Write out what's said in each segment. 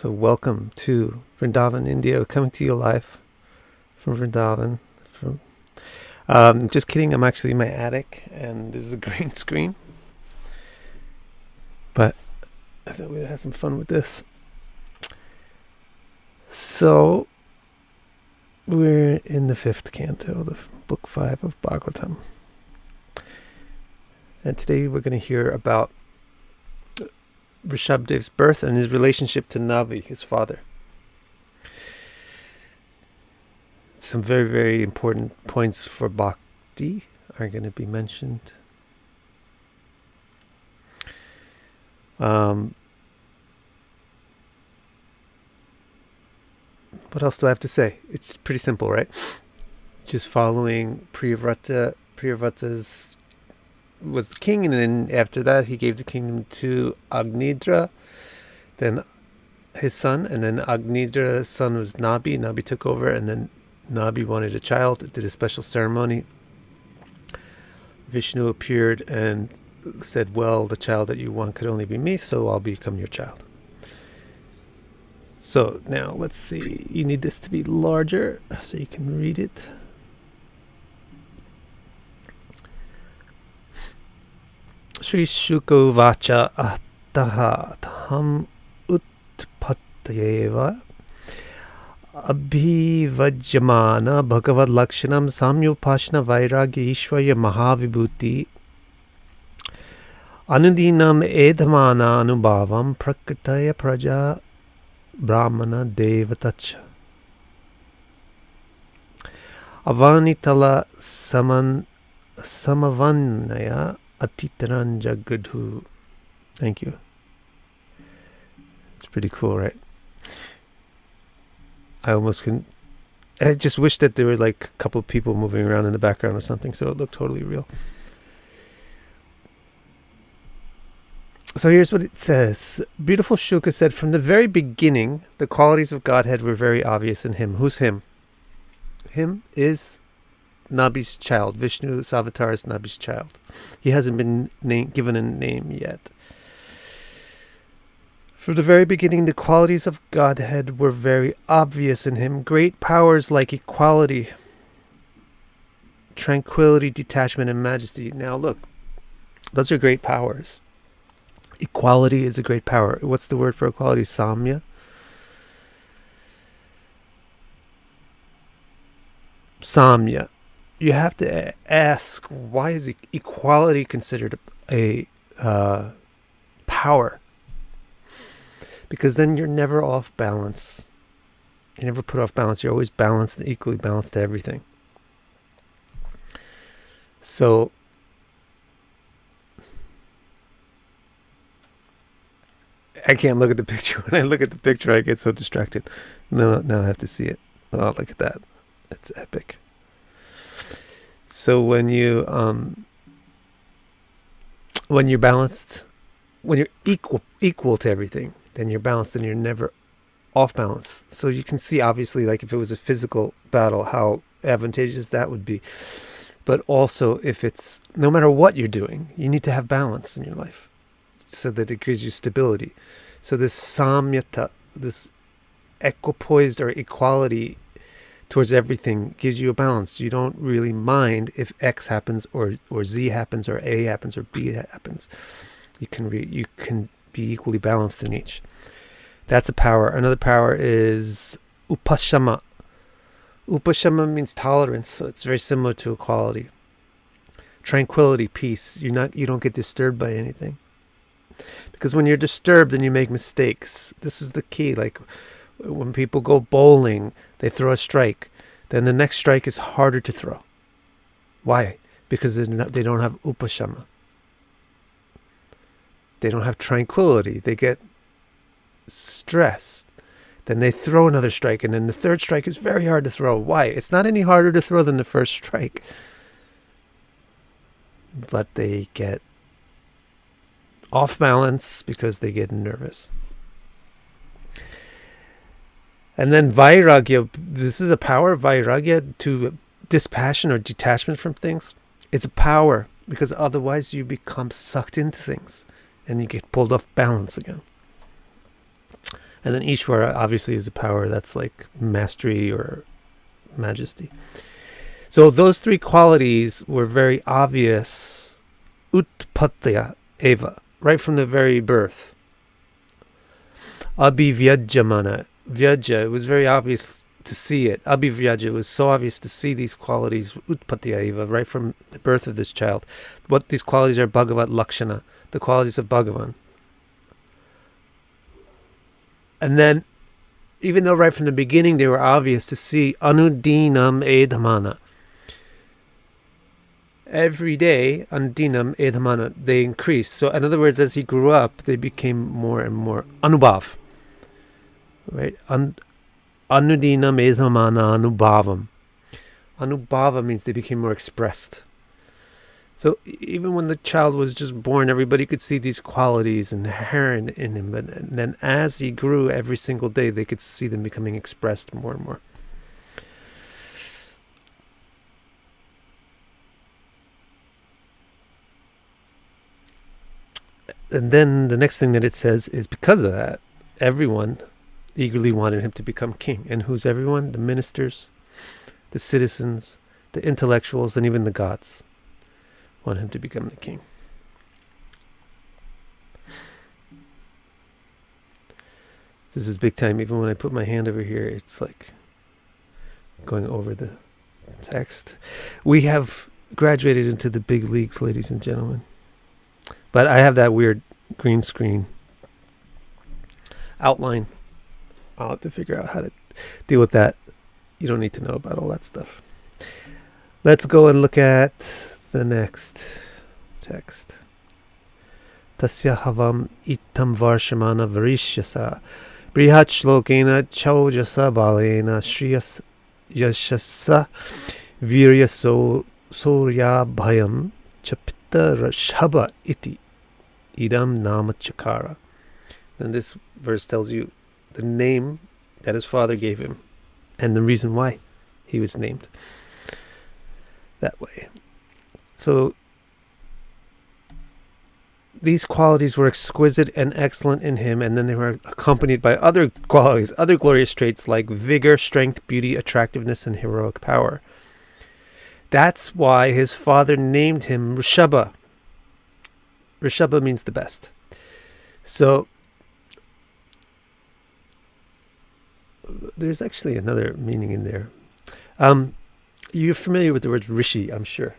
So welcome to Vrindavan, India. Coming to you live from Vrindavan. Just kidding, I'm actually in my attic, and this is a green screen. But I thought we'd have some fun with this. So, we're in the 5th canto, the book 5 of Bhagavatam. And today we're going to hear about Rishabha's birth and his relationship to Nabhi, his father. Some very, very important points for bhakti are going to be mentioned. What else do I have to say? It's pretty simple, right? Just following Priyavrata. Priyavrata's was the king, and then after that he gave the kingdom to Agnidra, then his son, and then Agnidra's son was Nabhi. Nabhi took over, and then Nabhi wanted a child, did a special ceremony. Vishnu appeared and said, well, the child that you want could only be me, so I'll become your child. So now let's see, you need this to be larger so you can read it. Shri Shuka Vacha Ataha Taham Utpatayeva Abhivajyamana Bhagavad Lakshanam Samyopashna Vairagya Ishvaya Mahavibhuti Anudinam Edhamana Anubhavam Prakritaya Praja Brahmana Devatacha Avanitala Samavanaya Atitaranja Gadhu. Thank you. It's pretty cool, right? I just wish that there were like a couple of people moving around in the background or something, so it looked totally real. So here's what it says. Beautiful Shuka said, from the very beginning, the qualities of Godhead were very obvious in him. Who's him? Him is Nabhi's child. Vishnu's avatar is Nabhi's child. He hasn't been given a name yet. From the very beginning, the qualities of Godhead were very obvious in him. Great powers like equality, tranquility, detachment, and majesty. Now look, those are great powers. Equality is a great power. What's the word for equality? Samya. Samya. You have to ask, why is equality considered a power? Because then you're never off balance. You never put off balance. You're always balanced, equally balanced to everything. So, I can't look at the picture. When I look at the picture, I get so distracted. No, now I have to see it. Oh, look at that. It's epic. So when you're balanced, when you're equal to everything, then you're balanced and you're never off balance. So you can see, obviously, like if it was a physical battle, how advantageous that would be. But also, if it's, no matter what you're doing, you need to have balance in your life so that it gives you stability. So this samyata, this equipoised or equality towards everything gives you a balance. You don't really mind if X happens or Z happens or A happens or B happens. You can be equally balanced in each. That's a power. Another power is upashama. Upashama means tolerance, so it's very similar to equality. Tranquility, peace. You don't get disturbed by anything. Because when you're disturbed, then you make mistakes. This is the key. Like when people go bowling, they throw a strike. Then the next strike is harder to throw. Why? Because they don't have upashama. They don't have tranquility. They get stressed. Then they throw another strike, and then the third strike is very hard to throw. Why? It's not any harder to throw than the first strike. But they get off balance because they get nervous. And then vairagya, this is a power, vairagya, to dispassion or detachment from things. It's a power because otherwise you become sucked into things and you get pulled off balance again. And then Ishvara obviously is a power that's like mastery or majesty. So those three qualities were very obvious, utpatya eva, right from the very birth. Abhivyajamana, Vyaja, it was very obvious to see it. Abhivyaja, it was so obvious to see these qualities, utpatya eva, right from the birth of this child. What these qualities are, Bhagavat Lakshana, the qualities of Bhagavan. And then, even though right from the beginning they were obvious to see, anudinam edhamana. Every day, anudinam edhamana, they increased. So in other words, as he grew up, they became more and more anubhav. Right? Anudinam edhamana anubhavam. Anubhava means they became more expressed. So even when the child was just born, everybody could see these qualities inherent in him. And then as he grew every single day, they could see them becoming expressed more and more. And then the next thing that it says is because of that, everyone eagerly wanted him to become king. And who's everyone? The ministers, the citizens, the intellectuals, and even the gods want him to become the king. This is big time. Even when I put my hand over here, it's like going over the text. We have graduated into the big leagues, ladies and gentlemen. But I have that weird green screen outline. I'll have to figure out how to deal with that. You don't need to know about all that stuff. Let's go and look at the next text. Tasya havam itam varshamana varishyasa brihat shlokena chaujasa balena shriyas yashasa viryaso surya bhayam chapita Rishabha iti idam nama chakara. And this verse tells you the name that his father gave him and the reason why he was named that way. So these qualities were exquisite and excellent in him, and then they were accompanied by other qualities, other glorious traits like vigor, strength, beauty, attractiveness, and heroic power. That's why his father named him Rishabha. Rishabha means the best. So there's actually another meaning in there. You're familiar with the word rishi, I'm sure.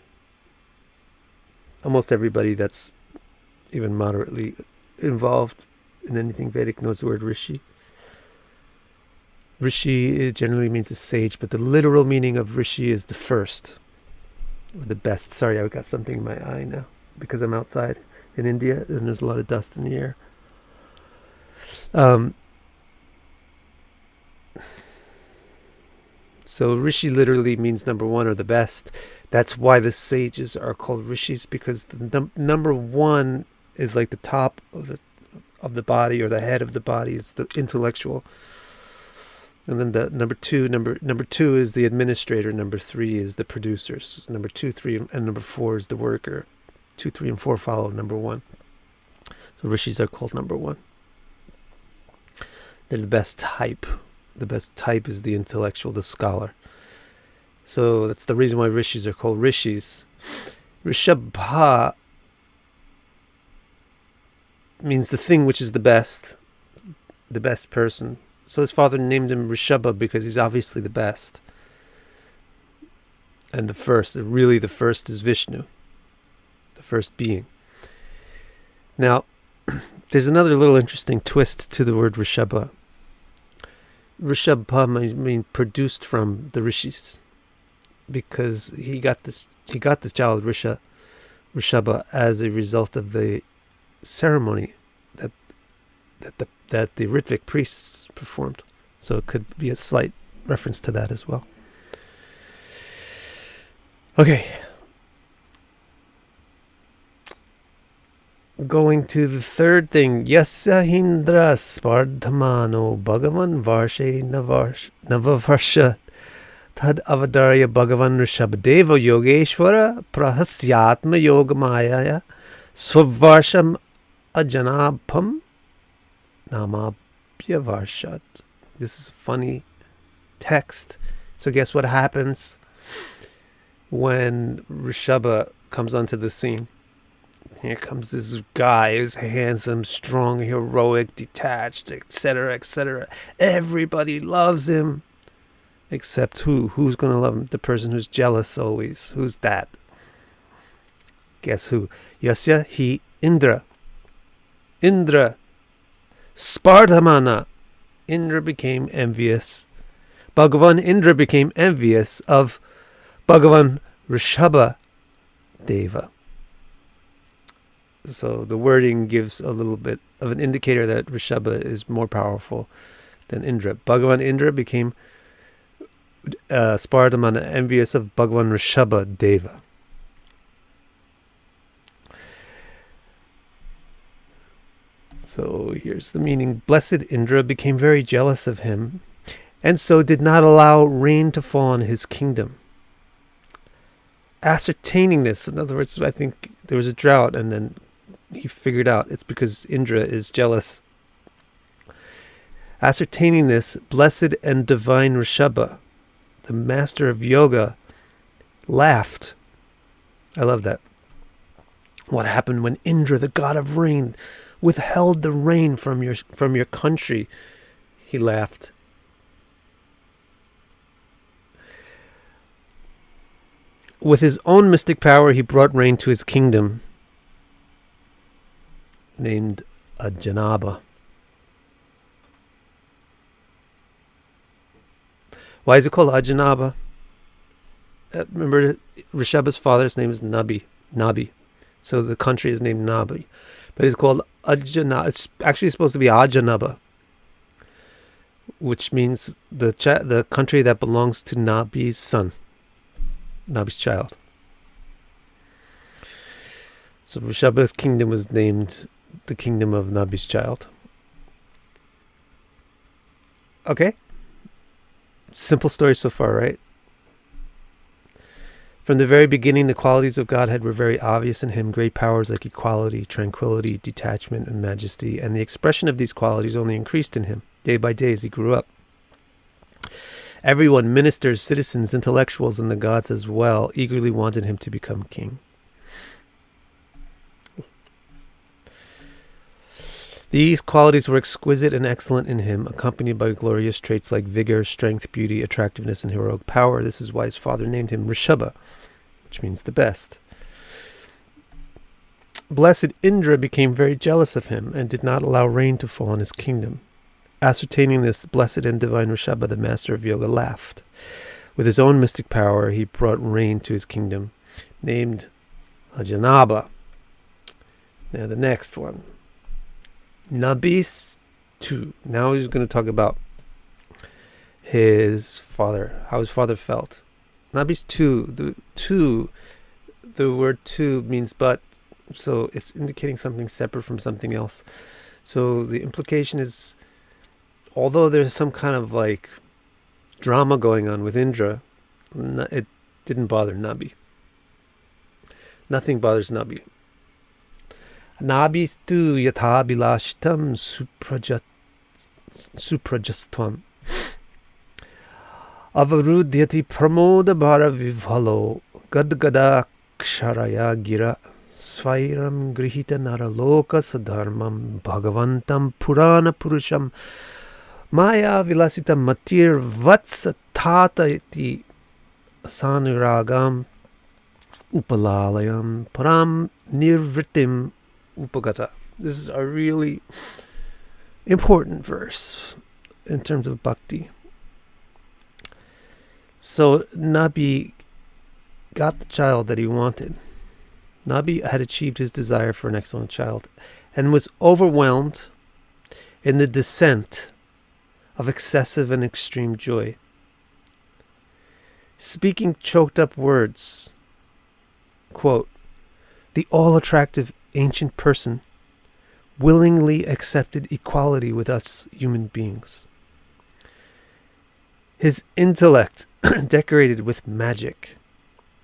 Almost everybody that's even moderately involved in anything Vedic knows the word rishi. Rishi, it generally means a sage, but the literal meaning of rishi is the first, or the best. Sorry, I've got something in my eye now because I'm outside in India and there's a lot of dust in the air. So rishi literally means number one or the best. That's why the sages are called rishis, because the number one is like the top of the body or the head of the body. It's the intellectual. And then the number two is the administrator. Number three is the producers. Number 2, 3, and number 4 is the worker. 2, 3, and 4 follow number 1. So rishis are called number 1. They're the best type. The best type is the intellectual, the scholar. So that's the reason why rishis are called rishis. Rishabha means the thing which is the best person. So his father named him Rishabha because he's obviously the best. And the first is Vishnu, the first being. Now, there's another little interesting twist to the word Rishabha. Rishabha means produced from the rishis, because he got this child Rishabha as a result of the ceremony that the Ritvik priests performed. So it could be a slight reference to that as well. Okay. Going to the third thing. Yasya Hindra Spardhamano Bhagavan Varshe Navavarsha Tad Avadarya Bhagavan Rishabdeva Yogeshwara Prahasyatma Yogamaya Swavarsham Ajanabham Nama Apyavarshat. This is a funny text. So guess what happens when Rishabha comes onto the scene? Here comes this guy, who's handsome, strong, heroic, detached, etc., etc. Everybody loves him. Except who? Who's going to love him? The person who's jealous always. Who's that? Guess who? Yasya hi Indra. Indra. Spardhamana. Indra became envious. Bhagavan Indra became envious of Bhagavan Rishabha Deva. So the wording gives a little bit of an indicator that Rishabha is more powerful than Indra. Bhagavan Indra became Spardhamana, envious of Bhagavan Rishabha Deva. So here's the meaning. Blessed Indra became very jealous of him, and so did not allow rain to fall on his kingdom. Ascertaining this, in other words, I think there was a drought, and then he figured out it's because Indra is jealous. Ascertaining this, blessed and divine Rishabha, the master of yoga, laughed. I love that. What happened when Indra, the god of rain, withheld the rain from your country? He laughed. With his own mystic power, he brought rain to his kingdom, named Ajanaba. Why is it called Ajanaba? Remember, Rishabha's father's name is Nabhi. So the country is named Nabhi. But it's called Ajanaba. It's actually supposed to be Ajanaba, which means the country that belongs to Nabhi's son, Nabhi's child. So Rishabha's kingdom was named the kingdom of Nabhi's child. Okay? Simple story so far, right? From the very beginning, the qualities of Godhead were very obvious in him. Great powers like equality, tranquility, detachment, and majesty. And the expression of these qualities only increased in him, day by day as he grew up. Everyone, ministers, citizens, intellectuals, and the gods as well, eagerly wanted him to become king. These qualities were exquisite and excellent in him, accompanied by glorious traits like vigor, strength, beauty, attractiveness, and heroic power. This is why his father named him Rishabha, which means the best. Blessed Indra became very jealous of him and did not allow rain to fall on his kingdom. Ascertaining this, blessed and divine Rishabha, the master of yoga, laughed. With his own mystic power, he brought rain to his kingdom, named Ajanaba. Now the next one. Nabhi's two. Now he's going to talk about his father, how his father felt. Nabhi's two. The word two means but, so it's indicating something separate from something else. So the implication is, although there's some kind of like drama going on with Indra, it didn't bother Nabhi. Nothing bothers Nabhi. Nabhistu yatha bilashtam suprajastvam avarudhyati pramoda bhara vivhalo gadgada ksharaya gira svairam grihita naraloka sadharmam bhagavantam purana purusham maya vilasita matir vatsatata iti sanuragam upalalayam param nirvritim upagata. This is a really important verse in terms of bhakti. So Nabhi got the child that he wanted. Nabhi had achieved his desire for an excellent child and was overwhelmed in the descent of excessive and extreme joy. Speaking choked up words, quote, the all-attractive ancient person willingly accepted equality with us human beings. His intellect decorated with magic,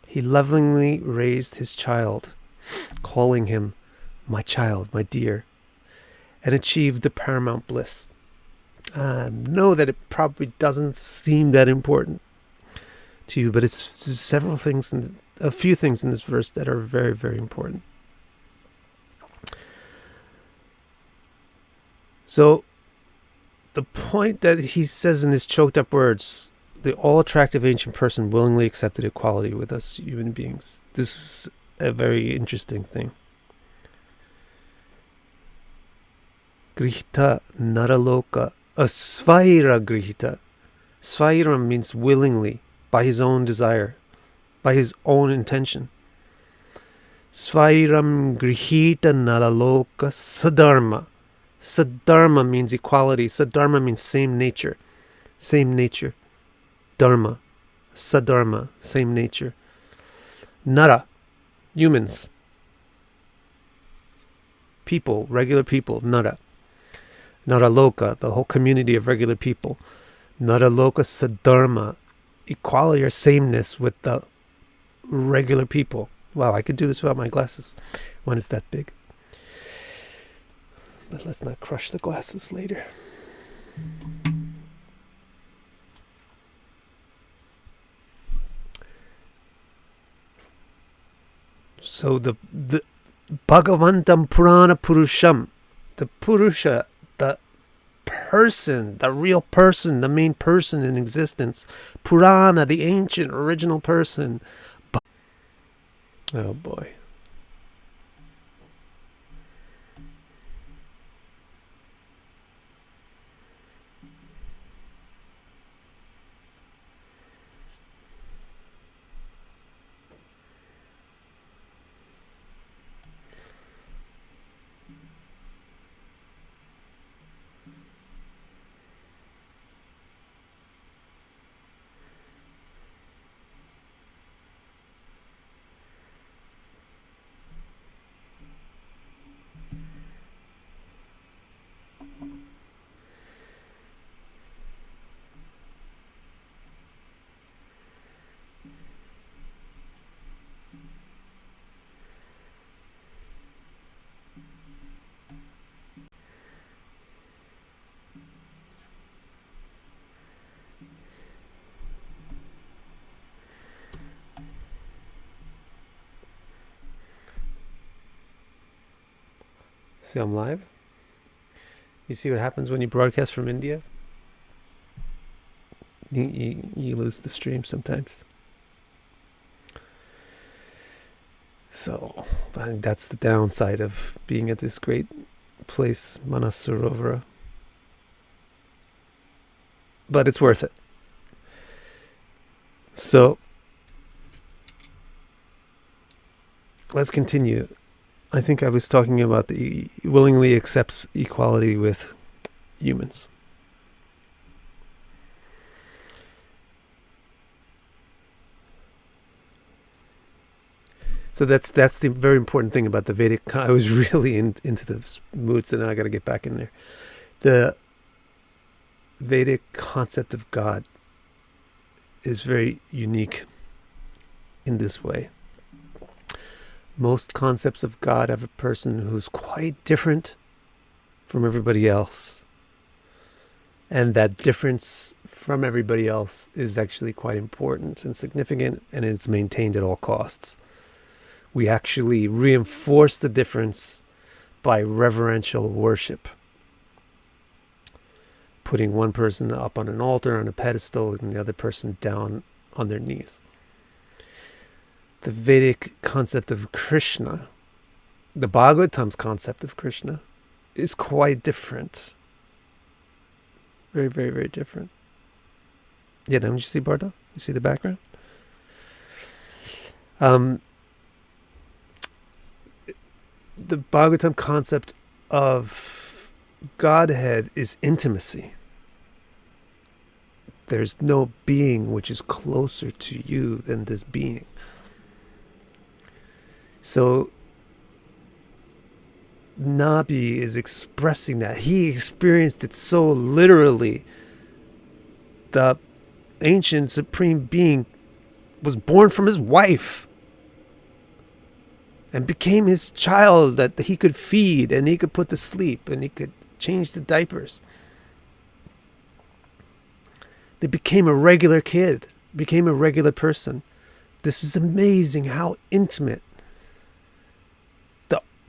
he lovingly raised his child, calling him my child, my dear, and achieved the paramount bliss. Know that it probably doesn't seem that important to you, but it's several things, a few things in this verse that are very, very important. So, the point that he says in his choked up words, the all-attractive ancient person willingly accepted equality with us human beings. This is a very interesting thing. Grihita naraloka asvaira grihita. Svaira means willingly, by his own desire, by his own intention. Svairam grihita naraloka sadharma. Sadharma means equality. Sadharma means same nature. Same nature. Dharma. Sadharma. Same nature. Nara. Humans. People. Regular people. Nara. Naraloka. The whole community of regular people. Naraloka sadharma. Equality or sameness with the regular people. Wow, I could do this without my glasses. One is that big. But let's not crush the glasses later. So the Bhagavatam Purana Purusham, the Purusha, the person, the real person, the main person in existence, Purana, the ancient original person. Oh boy. See, I'm live. You see what happens when you broadcast from India? You lose the stream sometimes. So that's the downside of being at this great place, Manasarovara. But it's worth it. So let's continue. I think I was talking about the willingly accepts equality with humans. So that's the very important thing about the Vedic. I was really into the mood, so now I got to get back in there. The Vedic concept of God is very unique in this way. Most concepts of God have a person who's quite different from everybody else. And that difference from everybody else is actually quite important and significant, and it's maintained at all costs. We actually reinforce the difference by reverential worship. Putting one person up on an altar, on a pedestal, and the other person down on their knees. The Vedic concept of Krishna, the Bhagavatam's concept of Krishna, is quite different. Very, very, very different. Yeah, don't you see, Bardo? You see the background? The Bhagavatam concept of Godhead is intimacy. There's no being which is closer to you than this being. So Nabhi is expressing that. He experienced it so literally. The ancient supreme being was born from his wife and became his child that he could feed and he could put to sleep and he could change the diapers. They became a regular kid, became a regular person. This is amazing how intimate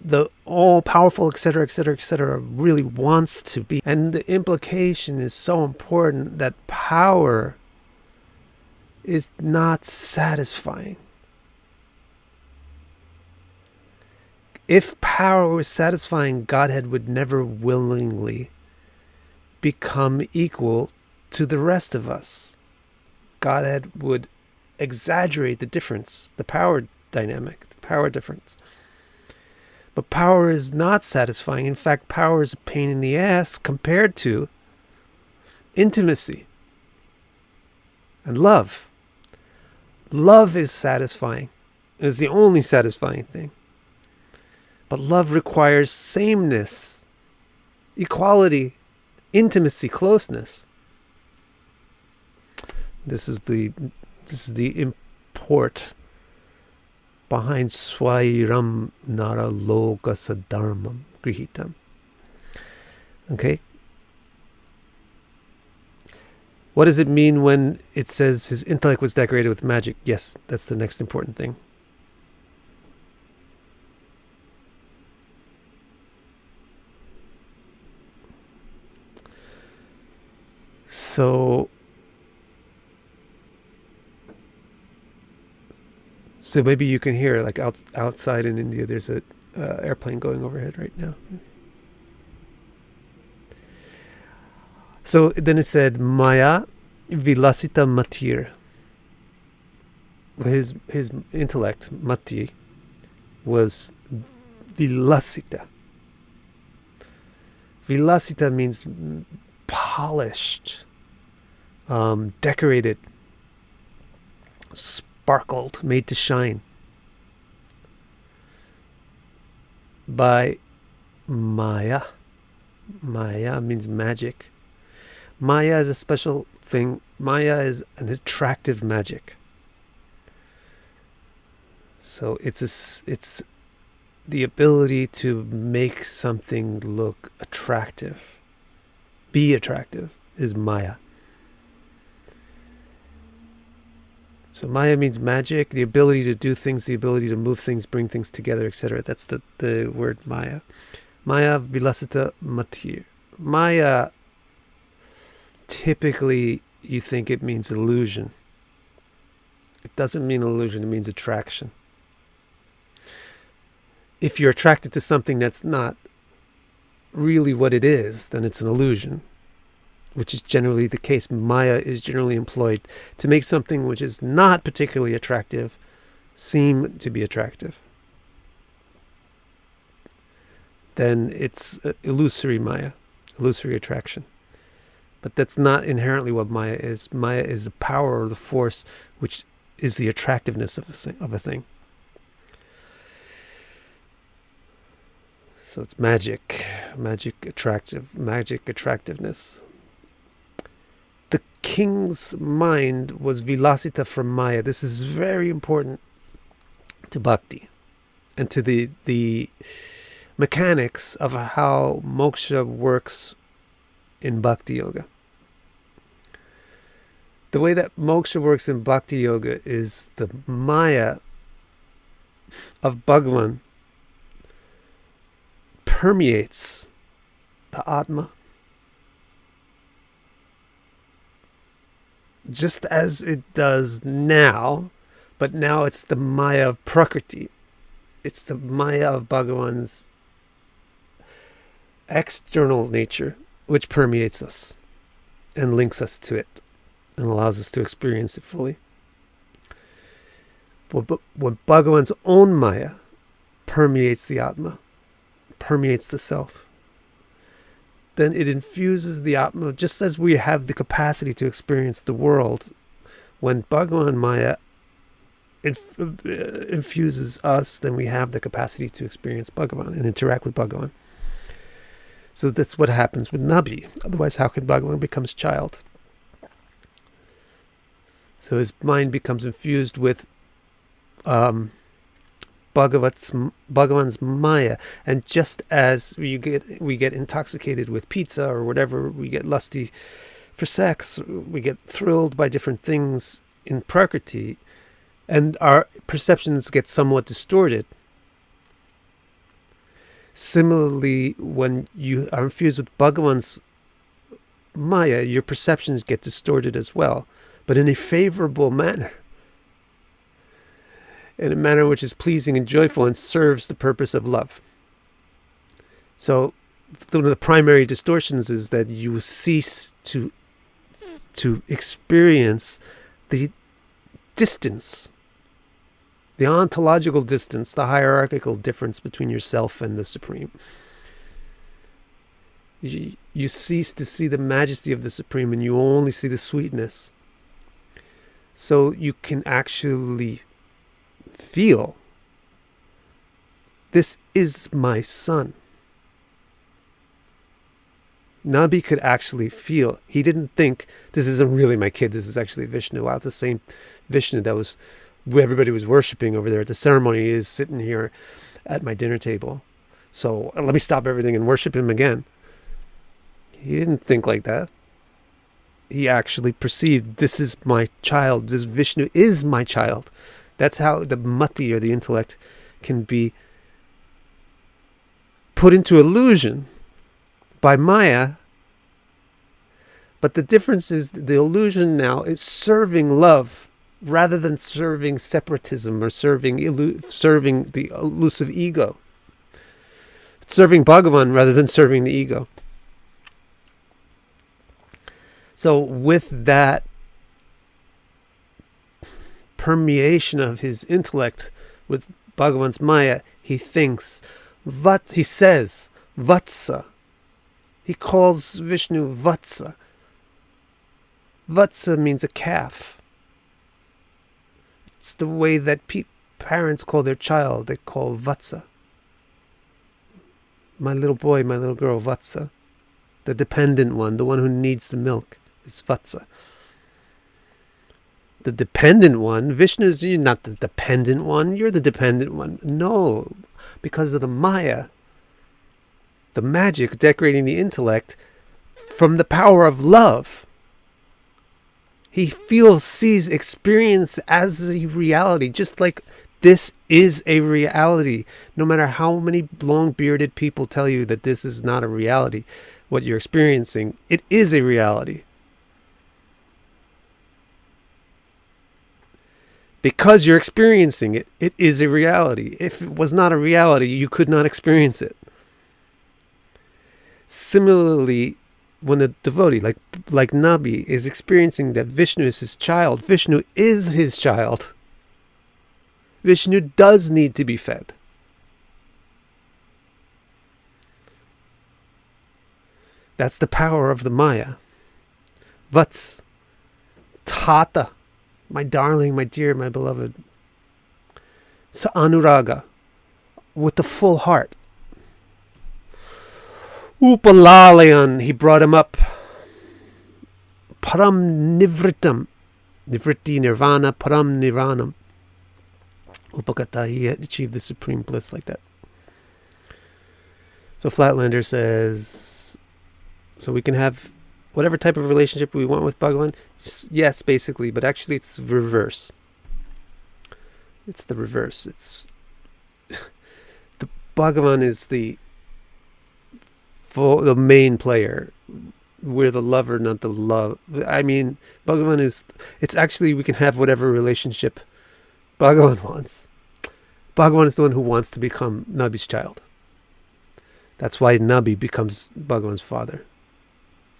the all-powerful, etc., etc., etc., really wants to be. And the implication is so important that power is not satisfying. If power was satisfying, Godhead would never willingly become equal to the rest of us. Godhead would exaggerate the difference, the power dynamic, the power difference. But power is not satisfying. In fact, power is a pain in the ass compared to intimacy and love. Love is satisfying. It's the only satisfying thing. But love requires sameness, equality, intimacy, closeness. This is the import behind Swairam Nara Loka Sadharmam Grihitam. Okay? What does it mean when it says his intellect was decorated with magic? Yes, that's the next important thing. So maybe you can hear, like outside in India, there's a airplane going overhead right now. So then it said, Maya Vilasita Matir. His intellect, Mati, was Vilasita. Vilasita means polished, decorated, sparkled, made to shine by Maya. Maya means magic. Maya is a special thing. Maya is an attractive magic. So it's the ability to make something look attractive, be attractive, is Maya. So Maya means magic, the ability to do things, the ability to move things, bring things together, etc. That's the word Maya. Maya Vilasita Matir. Maya, typically you think it means illusion. It doesn't mean illusion, it means attraction. If you're attracted to something that's not really what it is, then it's an illusion, which is generally the case. Maya is generally employed to make something which is not particularly attractive seem to be attractive. Then it's illusory Maya, illusory attraction. But that's not inherently what Maya is. Maya is the power or the force which is the attractiveness of a thing. So it's magic attractiveness. The king's mind was vilasita from Maya. This is very important to bhakti and to the mechanics of how moksha works in bhakti yoga. The way that moksha works in bhakti yoga is the Maya of Bhagavan permeates the Atma, just as it does now, but now it's the Maya of Prakriti. It's the Maya of Bhagavan's external nature, which permeates us and links us to it and allows us to experience it fully. But when Bhagavan's own Maya permeates the Atma, permeates the self, then it infuses the Atma, just as we have the capacity to experience the world. When Bhagavan Maya infuses us, then we have the capacity to experience Bhagavan and interact with Bhagavan. So that's what happens with Nabhi. Otherwise, how can Bhagavan become his child? So his mind becomes infused with Bhagavan's Maya, and just as we get intoxicated with pizza or whatever, we get lusty for sex. We get thrilled by different things in Prakriti, and our perceptions get somewhat distorted. Similarly, when you are infused with Bhagavan's Maya, your perceptions get distorted as well, but in a favorable manner. In a manner which is pleasing and joyful and serves the purpose of love. So, one of the primary distortions is that you cease to experience the distance, the ontological distance, the hierarchical difference between yourself and the Supreme. You cease to see the majesty of the Supreme, and you only see the sweetness. So you can actually feel, this is my son. Nabhi could actually feel. He didn't think, this isn't really my kid, this is actually Vishnu. Wow, it's the same Vishnu that was everybody was worshipping over there at the ceremony. He is sitting here at my dinner table. So let me stop everything and worship him again. He didn't think like that. He actually perceived, this is my child. This Vishnu is my child. That's how the mati, or the intellect, can be put into illusion by Maya. But the difference is the illusion now is serving love rather than serving separatism or serving the elusive ego. It's serving Bhagavan rather than serving the ego. So with that permeation of his intellect with Bhagavan's Maya, he thinks, he says, Vatsa. He calls Vishnu Vatsa. Vatsa means a calf. It's the way that parents call their child. They call Vatsa. My little boy, my little girl, Vatsa. The dependent one, the one who needs the milk, is Vatsa. The dependent one, Vishnu is not the dependent one, you're the dependent one. No, because of the Maya, the magic decorating the intellect from the power of love. He feels, sees, experience as a reality, just like this is a reality. No matter how many long-bearded people tell you that this is not a reality, what you're experiencing, it is a reality. Because you're experiencing it, it is a reality. If it was not a reality, you could not experience it. Similarly, when a devotee, like Nabhi, is experiencing that Vishnu is his child, Vishnu is his child. Vishnu does need to be fed. That's the power of the Maya. Vats, Tata, my darling, my dear, my beloved. Sa Anuraga, with the full heart. Upalalayan, he brought him up. Param nivritam, nivritti nirvana, param nirvanam. Upakata, he achieved the supreme bliss like that. So Flatlander says, so we can have whatever type of relationship we want with Bhagavan? Yes, basically, but actually it's the reverse. It's the reverse. It's the Bhagavan is the main player. We're the lover, not the love. I mean, Bhagavan is, it's actually, we can have whatever relationship Bhagavan wants. Bhagavan is the one who wants to become Nabhi's child. That's why Nabhi becomes Bhagavan's father.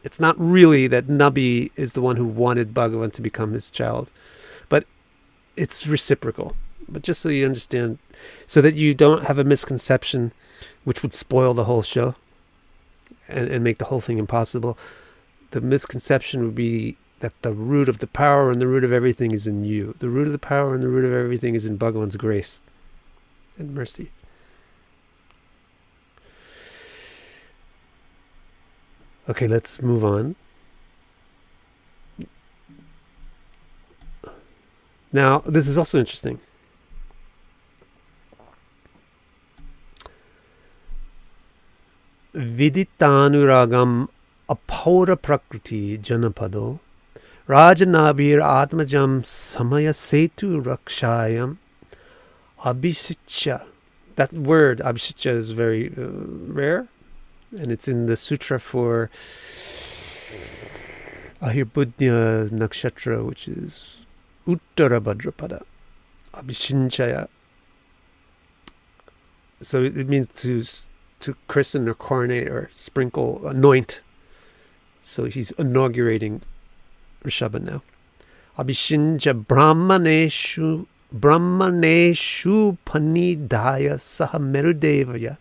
It's not really that Nabhi is the one who wanted Bhagavan to become his child, but it's reciprocal. But just so you understand, so that you don't have a misconception which would spoil the whole show and make the whole thing impossible. The misconception would be that the root of the power and the root of everything is in you. The root of the power and the root of everything is in Bhagavan's grace and mercy. Okay, let's move on. Now, this is also interesting. Viditanuragam Apaura Prakriti Janapado Rajanabir Atmajam Samaya Setu Rakshayam Abhishitya. That word, Abhishitya, is very rare, and it's in the sutra for Ahirbudnya Nakshatra, which is Uttara Bhadrapada, Abhishinchaya. So it means to christen or coronate or sprinkle, anoint. So he's inaugurating Rishabha now. Abhishincha Brahmaneshu Panidaya Saha Merudevaya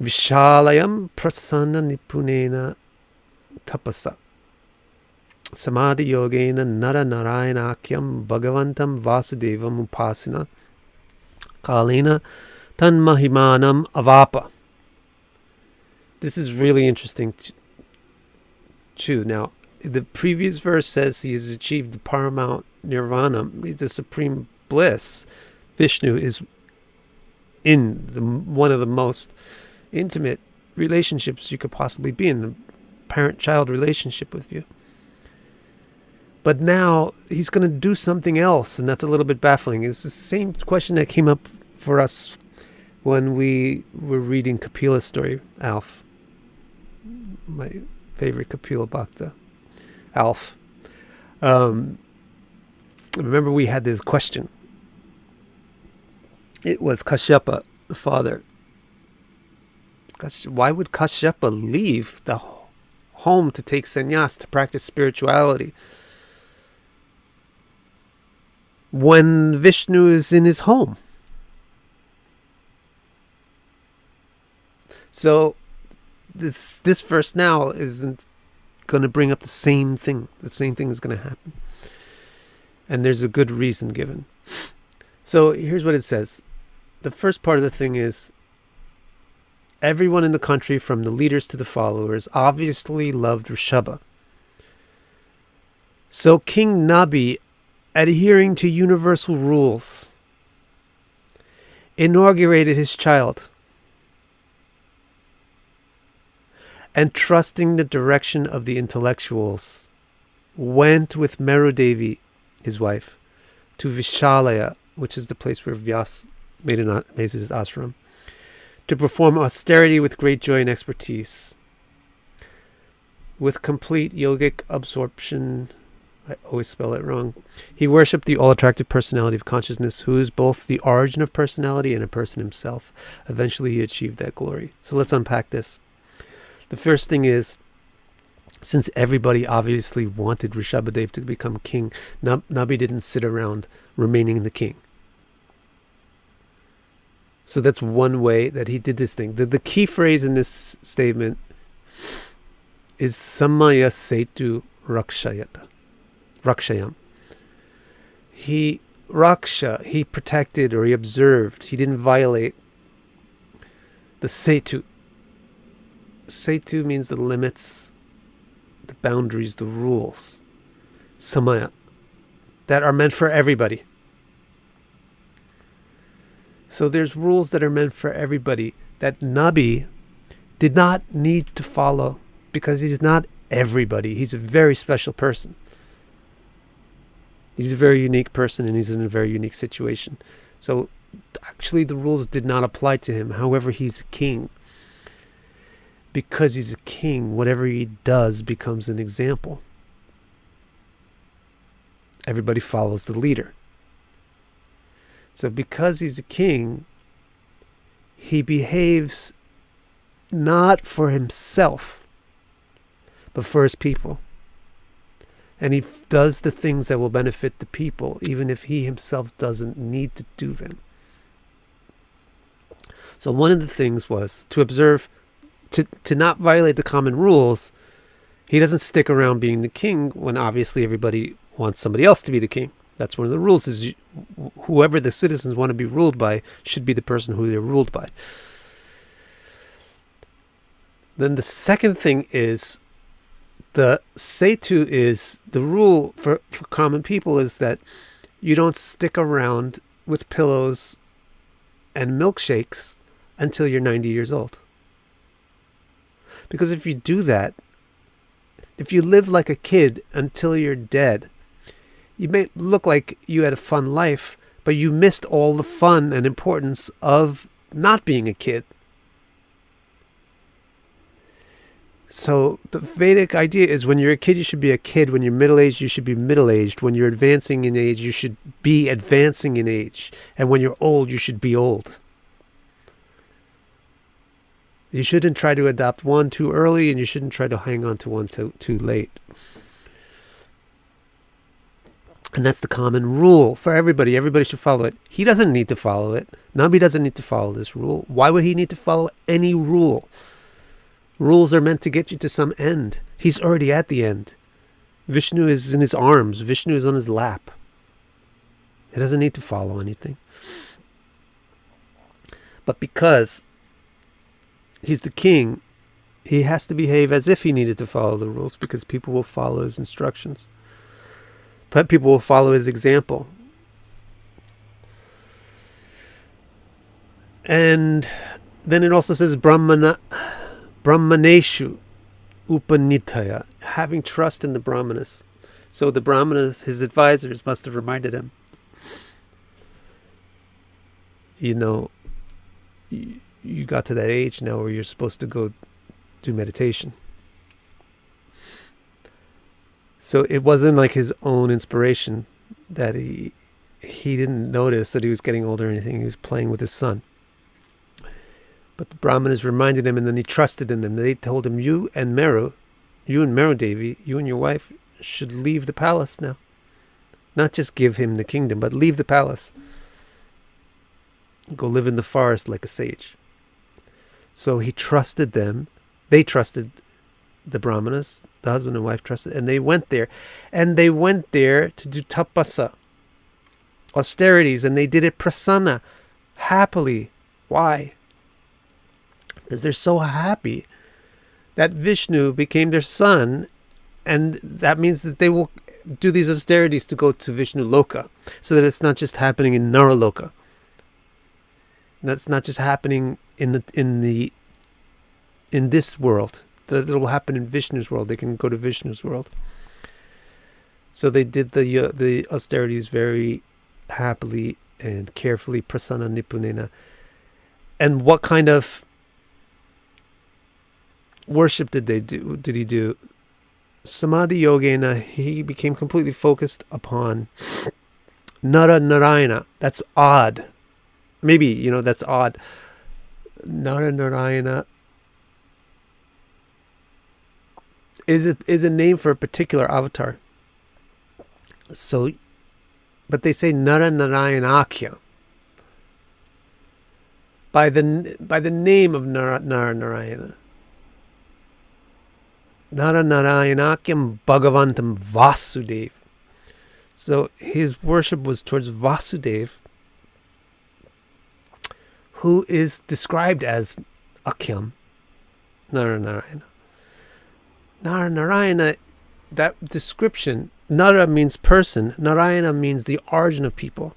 Vishalayam Prasanna Nipunena Tapasa Samadhi Yogena Nara Narayanakyam Bhagavantam Vasudevam Upasana Kalena Tan Mahimanam Avapa. This is really interesting too. Now, the previous verse says he has achieved the paramount nirvana, the supreme bliss. Vishnu is in one of the most intimate relationships you could possibly be in, the parent-child relationship with you. But now he's going to do something else, and that's a little bit baffling. It's the same question that came up for us when we were reading Kapila's story, Alf. My favorite Kapila Bhakta, Alf. Remember we had this question. It was Kashyapa, the father. Why would Kashyapa leave the home to take sannyas, to practice spirituality, when Vishnu is in his home? So this verse now isn't going to bring up the same thing. The same thing is going to happen. And there's a good reason given. So here's what it says. The first part of the thing is, everyone in the country, from the leaders to the followers, obviously loved Rishabha. So King Nabhi, adhering to universal rules, inaugurated his child, and trusting the direction of the intellectuals, went with Merudevi, his wife, to Vishalaya, which is the place where Vyas made his ashram, to perform austerity with great joy and expertise. With complete yogic absorption, I always spell it wrong, he worshipped the all-attractive personality of consciousness, who is both the origin of personality and a person himself. Eventually he achieved that glory. So let's unpack this. The first thing is, since everybody obviously wanted Rishabhadev to become king, Nabhi didn't sit around remaining the king. So that's one way that he did this thing. The key phrase in this statement is Samaya Setu Rakshayam. He protected, or he observed. He didn't violate the Setu. Setu means the limits, the boundaries, the rules. Samaya. That are meant for everybody. So there's rules that are meant for everybody that Nabhi did not need to follow, because he's not everybody. He's a very special person. He's a very unique person, and he's in a very unique situation. So actually the rules did not apply to him. However, he's a king. Because he's a king, whatever he does becomes an example. Everybody follows the leader. So because he's a king, he behaves not for himself, but for his people. And he does the things that will benefit the people, even if he himself doesn't need to do them. So one of the things was to observe, to not violate the common rules. He doesn't stick around being the king when obviously everybody wants somebody else to be the king. That's one of the rules, is whoever the citizens want to be ruled by should be the person who they're ruled by. Then the second thing is, the Setu is, the rule for common people is that you don't stick around with pillows and milkshakes until you're 90 years old. Because if you do that, If you live like a kid until you're dead, you may look like you had a fun life, but you missed all the fun and importance of not being a kid. So the Vedic idea is when you're a kid, you should be a kid. When you're middle-aged, you should be middle-aged. When you're advancing in age, you should be advancing in age. And when you're old, you should be old. You shouldn't try to adopt one too early, and you shouldn't try to hang on to one too late. And that's the common rule for everybody. Everybody should follow it. He doesn't need to follow it. Nabhi doesn't need to follow this rule. Why would he need to follow any rule? Rules are meant to get you to some end. He's already at the end. Vishnu is in his arms. Vishnu is on his lap. He doesn't need to follow anything. But because he's the king, he has to behave as if he needed to follow the rules, because people will follow his instructions. But people will follow his example. And then it also says Brahmaneshu Upanitaya, having trust in the Brahmanas. So the Brahmanas, his advisors, must have reminded him, you got to that age now where you're supposed to go do meditation. So it wasn't like his own inspiration that he didn't notice that he was getting older or anything. He was playing with his son. But the Brahmanas reminded him, and then he trusted in them. They told him, you and Meru Devi, you and your wife should leave the palace now. Not just give him the kingdom, but leave the palace. Go live in the forest like a sage. So he trusted them. They trusted the Brahmanas. The husband and wife trusted. And they went there. And they went there to do tapasa, austerities. And they did it prasanna, happily. Why? Because they're so happy that Vishnu became their son, and that means that they will do these austerities to go to Vishnu Loka, so that it's not just happening in Naraloka. That's not just happening in this world. That it will happen in Vishnu's world. They can go to Vishnu's world. So they did the austerities very happily and carefully, prasanna nipunena. And what kind of worship did he do? Samadhi Yogena, he became completely focused upon Nara Narayana. That's odd. Maybe, that's odd. Nara Narayana is a name for a particular avatar. So, but they say Nara Narayanakya. By the name of Nara Narayana. Nara Narayanakyam Bhagavantam Vasudev. So his worship was towards Vasudev, who is described as Akyam, Nara Narayana. Nara Narayana, that description, Nara means person, Narayana means the origin of people.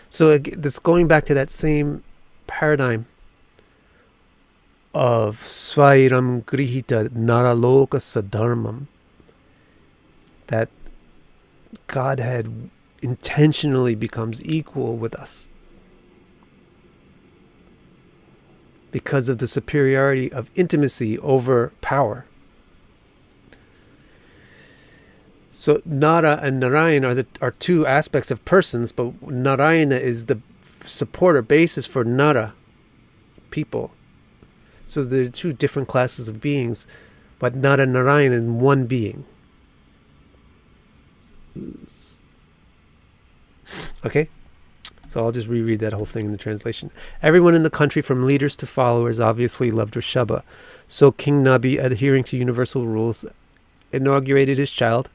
So this going back to that same paradigm of Svairam Grihita Naraloka Sadharmam, that Godhead intentionally becomes equal with us because of the superiority of intimacy over power. So Nara and Narayana are two aspects of persons, but Narayana is the support or basis for Nara, people. So there are two different classes of beings, but Nara and Narayana in one being. Okay? So I'll just reread that whole thing in the translation. Everyone in the country, from leaders to followers, obviously loved Rishabha. So King Nabhi, adhering to universal rules, inaugurated his child,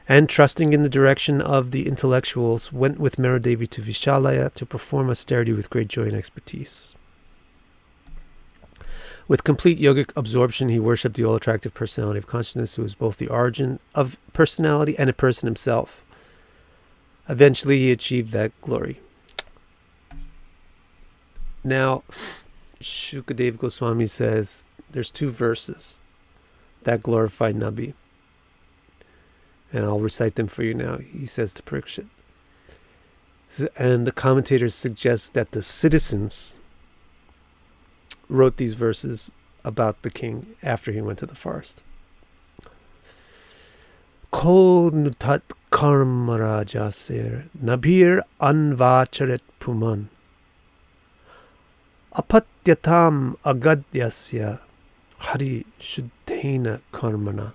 and trusting in the direction of the intellectuals, went with Meru Devi to Vishalaya to perform austerity with great joy and expertise. With complete yogic absorption, he worshipped the all-attractive personality of consciousness, who is both the origin of personality and a person himself. Eventually, he achieved that glory. Now, Shukadev Goswami says there's two verses that glorified Nabhi. And I'll recite them for you now. He says to Parikshit. And the commentators suggest that the citizens wrote these verses about the king after he went to the forest. Ko nutat karmarajasir nabhir anvacharet puman apatyatam agadyasya hari shuddhena karmana.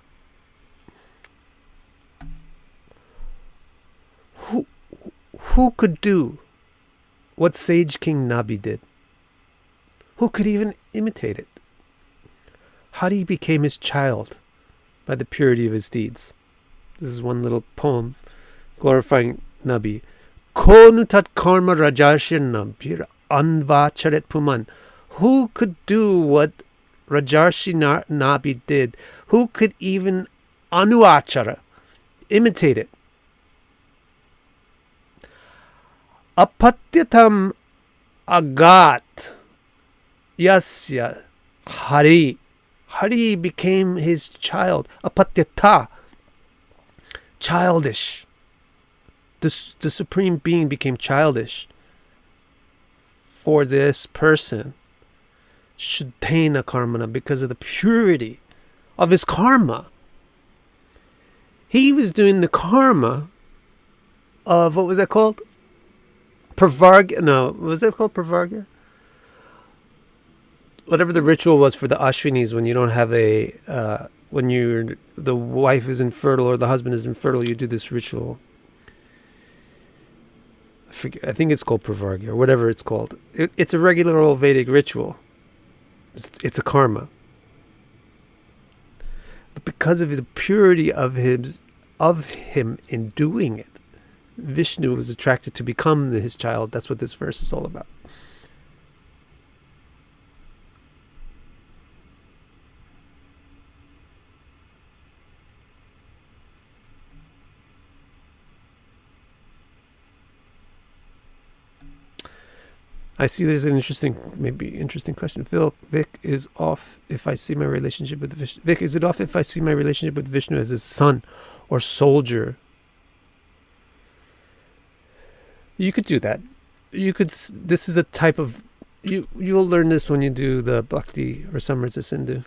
Who could do what sage King Nabhi did? Who could even imitate it? Hari became his child by the purity of his deeds. This is one little poem glorifying Nabhi. Ko nutat karma rajashir nabhir anvacharet puman. Who could do what Rajarshi Nabhi did? Who could even anuachara, imitate it? Apatyatam agat yasya hari. Hari became his child. Apatyata, childish. The Supreme Being became childish for this person. Shuddhena karmana, because of the purity of his karma. He was doing the karma of, what was that called? Pravarga? No, was that called Pravarga? Whatever the ritual was for the Ashwinis when you don't have when the wife is infertile or the husband is infertile, you do this ritual. I think it's called Pravarga or whatever it's called. It's a regular old Vedic ritual. It's a karma. But because of the purity of him in doing it, Vishnu was attracted to become his child. That's what this verse is all about. I see there's an interesting question. Vic is off if I see my relationship with Vishnu. Vic, is it off if I see my relationship with Vishnu as his son or soldier? You could do that. This is a type of, you'll learn this when you do the Bhakti or Samrita Sindhu.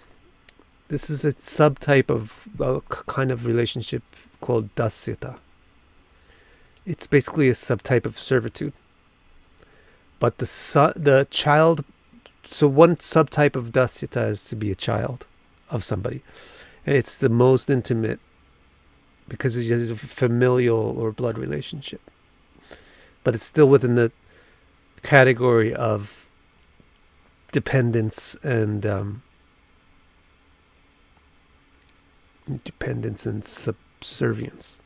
This is a subtype of a kind of relationship called dasyata. It's basically a subtype of servitude. But the child, so one subtype of dasyata is to be a child of somebody. And it's the most intimate because it is a familial or blood relationship. But it's still within the category of dependence and subservience.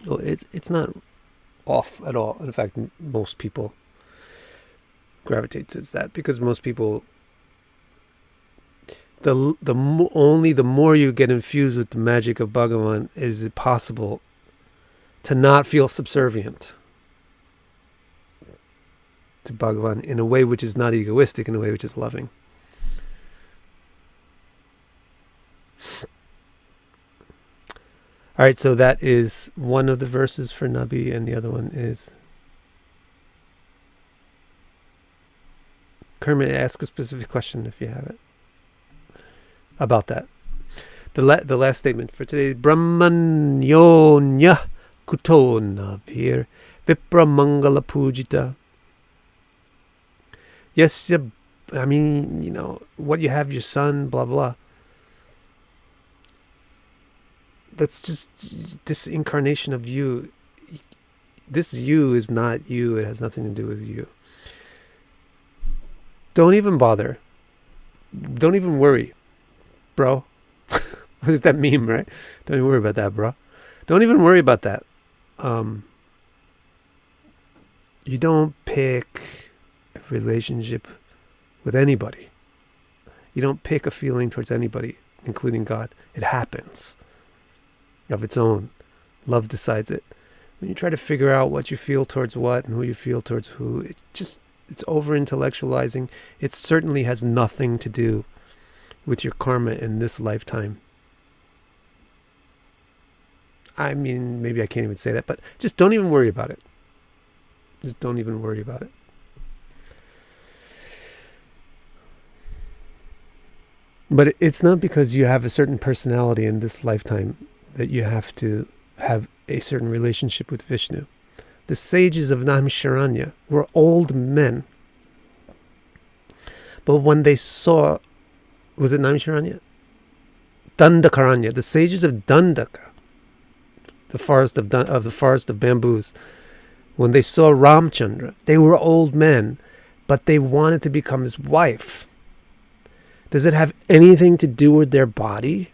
Well, it's not off at all. In fact, most people gravitate to that because most people, the more you get infused with the magic of Bhagavan, is it possible to not feel subservient to Bhagavan in a way which is not egoistic, in a way which is loving. All right, so that is one of the verses for Nabhi, and the other one is... Kermit, ask a specific question if you have it about that. The last statement for today is Brahmanyonya Kuto Nabhir Vipra Mangala Pujita. Yes, I mean, what you have, your son, blah, blah. That's just this incarnation of you. This you is not you. It has nothing to do with you. Don't even bother. Don't even worry, bro. What is that meme, right? Don't even worry about that, bro. Don't even worry about that. You don't pick a relationship with anybody. You don't pick a feeling towards anybody, including God. It happens of its own. Love decides it. When you try to figure out what you feel towards what and who you feel towards who, it's over intellectualizing. It certainly has nothing to do with your karma in this lifetime. I mean, maybe I can't even say that, but just don't even worry about it. Just don't even worry about it. But it's not because you have a certain personality in this lifetime that you have to have a certain relationship with Vishnu. The sages of Naimisharanya were old men. But when they saw, was it Naimisharanya? Dandakaranya, the sages of Dandaka, the forest of bamboos, when they saw Ramchandra, they were old men, but they wanted to become his wife. Does it have anything to do with their body?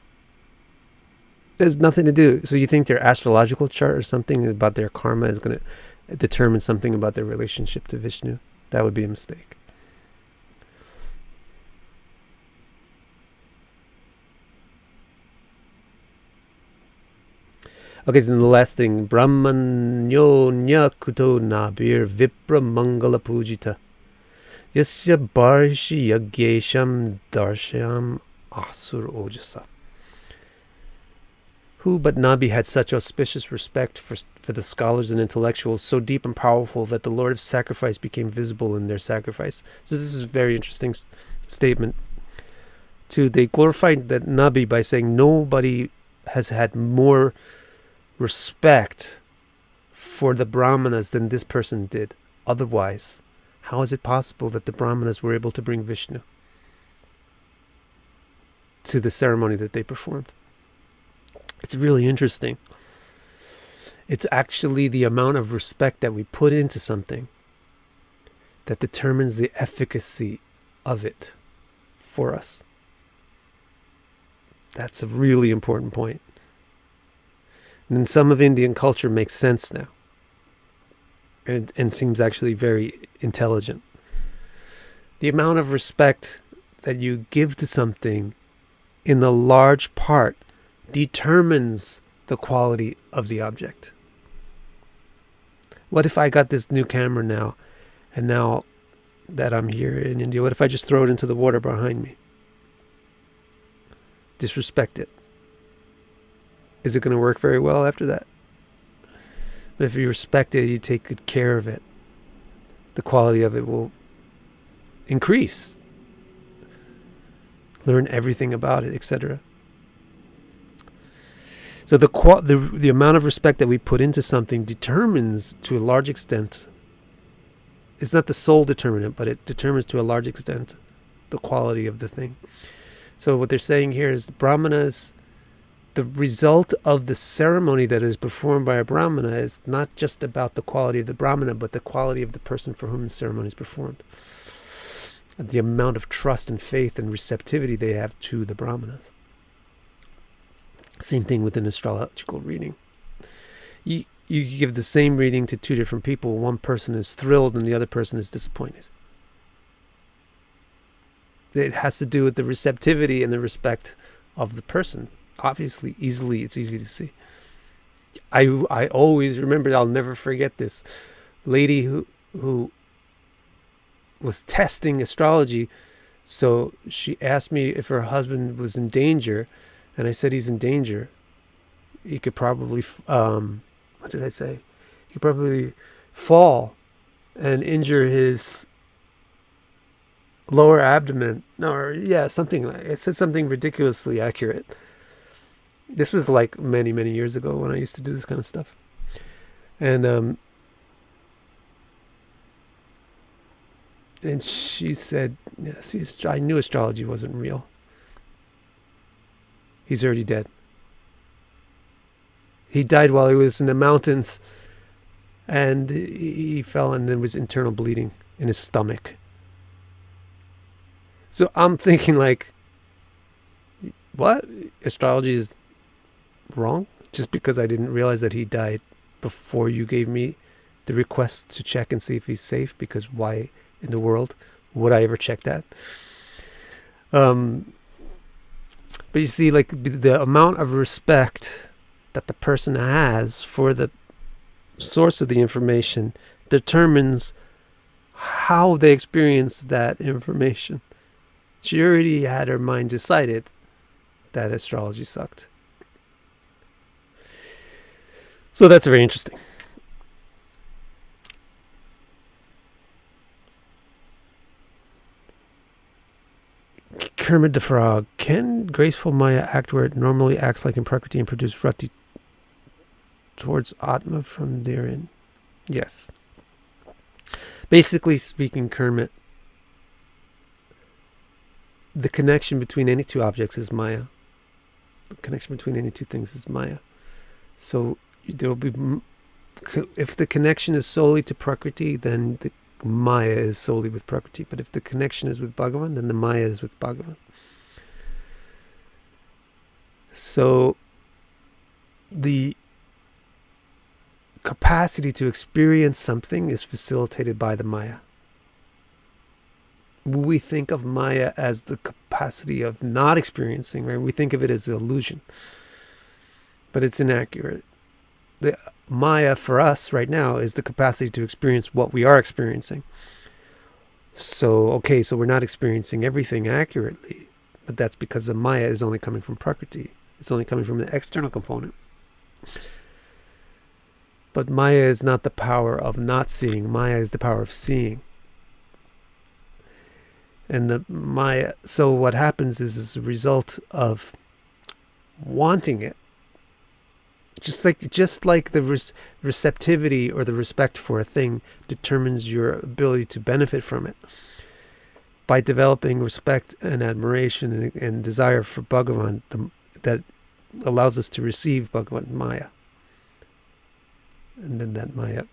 There's nothing to do. So you think their astrological chart or something about their karma is going to determine something about their relationship to Vishnu? That would be a mistake. Okay, so then the last thing, Brahmanyo nyakuto nabir vipra mangala pujita yasya barshi yagyesham darsham asur ojasa. Who but Nabhi had such auspicious respect for the scholars and intellectuals, so deep and powerful that the Lord of Sacrifice became visible in their sacrifice. So this is a very interesting statement. They glorified that Nabhi by saying nobody has had more respect for the Brahmanas than this person did. Otherwise, how is it possible that the Brahmanas were able to bring Vishnu to the ceremony that they performed? It's really interesting. It's actually the amount of respect that we put into something that determines the efficacy of it for us. That's a really important point. And some of Indian culture makes sense now. And seems actually very intelligent. The amount of respect that you give to something in a large part determines the quality of the object. What if I got this new camera now, and now that I'm here in India, what if I just throw it into the water behind me? Disrespect it. Is it going to work very well after that? But if you respect it, you take good care of it, the quality of it will increase. Learn everything about it, etc. So the amount of respect that we put into something determines, to a large extent, it's not the sole determinant, but it determines to a large extent the quality of the thing. So what they're saying here is the Brahmanas, the result of the ceremony that is performed by a Brahmana is not just about the quality of the Brahmana, but the quality of the person for whom the ceremony is performed. The amount of trust and faith and receptivity they have to the Brahmanas. Same thing with an astrological reading. You give the same reading to two different people. One person is thrilled and the other person is disappointed. It has to do with the receptivity and the respect of the person. Obviously, it's easy to see. I always remember, I'll never forget this lady who was testing astrology. So she asked me if her husband was in danger, and I said he's in danger. He could probably, what did I say? He could probably fall and injure his lower abdomen. Something like, it said something ridiculously accurate. This was like many, many years ago when I used to do this kind of stuff. And she said, yes, I knew astrology wasn't real. He's already dead. He died while he was in the mountains, and he fell, and there was internal bleeding in his stomach. So I'm thinking, like, what? Astrology is wrong? Just because I didn't realize that he died before you gave me the request to check and see if he's safe, because why in the world would I ever check that? But you see, like, the amount of respect that the person has for the source of the information determines how they experience that information. She already had her mind decided that astrology sucked. So that's very interesting. Kermit the Frog. Can graceful Maya act where it normally acts like in Prakriti and produce rati towards Atma from therein? Yes. Basically speaking, Kermit, the connection between any two objects is Maya. The connection between any two things is Maya. So there will be, if the connection is solely to Prakriti, then the Maya is solely with Prakriti. But if the connection is with Bhagavan, then the Maya is with Bhagavan. So the capacity to experience something is facilitated by the Maya. We think of Maya as the capacity of not experiencing, right? We think of it as an illusion. But it's inaccurate. The Maya for us right now is the capacity to experience what we are experiencing. So we're not experiencing everything accurately, but that's because the Maya is only coming from Prakriti. It's only coming from the external component. But Maya is not the power of not seeing. Maya is the power of seeing. And the Maya, so what happens is as a result of wanting it, just like the receptivity or the respect for a thing determines your ability to benefit from it. By developing respect and admiration and desire for Bhagavan, that allows us to receive Bhagavan Maya. And then that Maya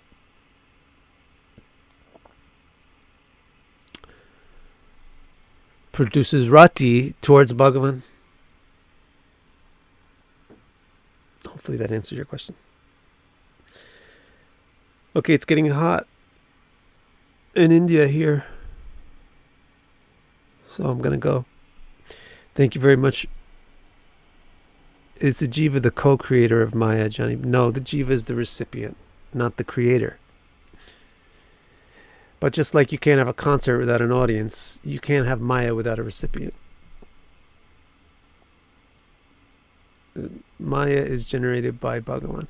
produces rati towards Bhagavan. Hopefully that answers your question. Okay, it's getting hot in India here. So I'm going to go. Thank you very much. Is the Jiva the co-creator of Maya, Johnny? No, the Jiva is the recipient, not the creator. But just like you can't have a concert without an audience, you can't have Maya without a recipient. Maya is generated by Bhagavan.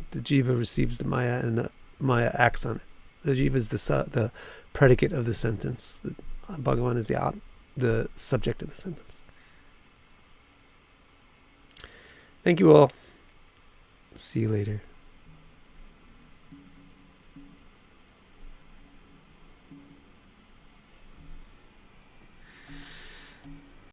The Jiva receives the Maya and the Maya acts on it. The Jiva is the predicate of the sentence. Bhagavan is the subject of the sentence. Thank you all. See you later.